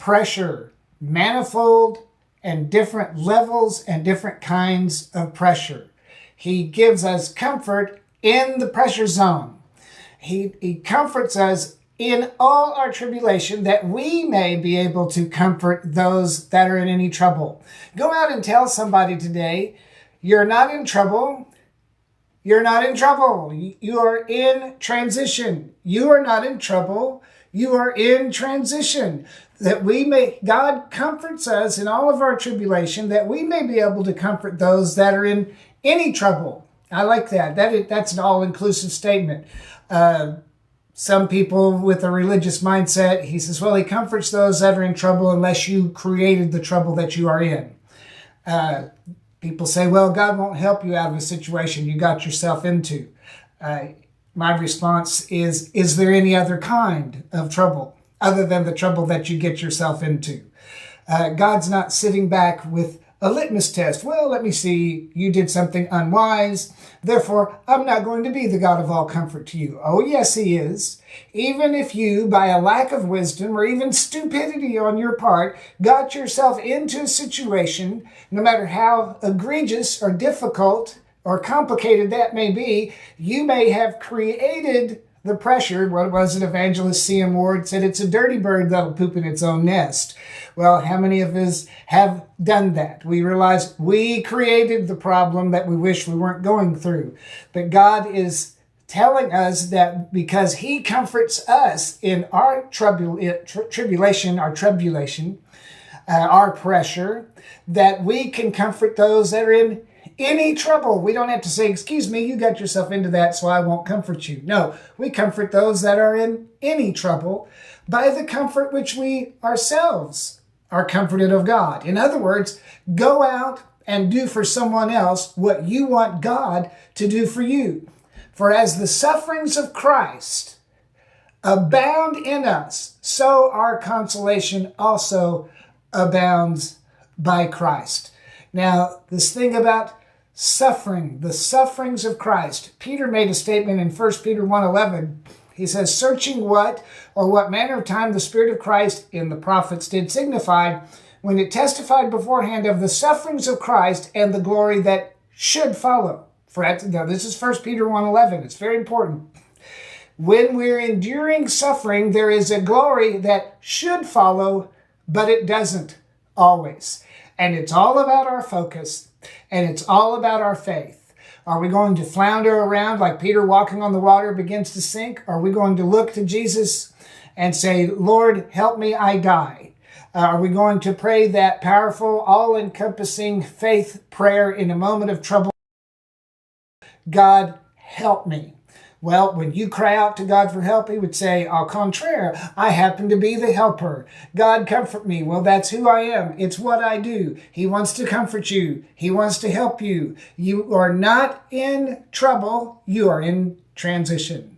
pressure, manifold and different levels and different kinds of pressure. He gives us comfort in the pressure zone. He comforts us in all our tribulation, that we may be able to comfort those that are in any trouble. Go out and tell somebody today, you're not in trouble. You're not in trouble. You are in transition. You are not in trouble. You are in transition. God comforts us in all of our tribulation, that we may be able to comfort those that are in any trouble. I like that. That's an all-inclusive statement. Some people with a religious mindset, he says, well, he comforts those that are in trouble unless you created the trouble that you are in. People say, well, God won't help you out of a situation you got yourself into. My response is there any other kind of trouble other than the trouble that you get yourself into? God's not sitting back with a litmus test. Well, let me see, you did something unwise, therefore I'm not going to be the God of all comfort to you. Oh, yes, he is. Even if you, by a lack of wisdom or even stupidity on your part, got yourself into a situation, no matter how egregious or difficult or complicated that may be, you may have created the pressure. What was it? Evangelist C.M. Ward said, it's a dirty bird that'll poop in its own nest. Well, how many of us have done that? We realize we created the problem that we wish we weren't going through. But God is telling us that because he comforts us in our tribulation, our pressure, that we can comfort those that are in any trouble. We don't have to say, excuse me, you got yourself into that, so I won't comfort you. No, we comfort those that are in any trouble by the comfort which we ourselves are comforted of God. In other words, go out and do for someone else what you want God to do for you. For as the sufferings of Christ abound in us, so our consolation also abounds by Christ. Now, this thing about suffering, the sufferings of Christ. Peter made a statement in 1 Peter 1:11. He says, searching what manner of time the Spirit of Christ in the prophets did signify, when it testified beforehand of the sufferings of Christ and the glory that should follow. Now, this is 1 Peter 1:11. It's very important. When we're enduring suffering, there is a glory that should follow, but it doesn't always. And it's all about our focus, and it's all about our faith. Are we going to flounder around like Peter walking on the water begins to sink? Are we going to look to Jesus and say, Lord, help me, I die? Are we going to pray that powerful, all-encompassing faith prayer in a moment of trouble? God, help me. Well, when you cry out to God for help, he would say, au contraire, I happen to be the helper. God, comfort me. Well, that's who I am. It's what I do. He wants to comfort you. He wants to help you. You are not in trouble. You are in transition.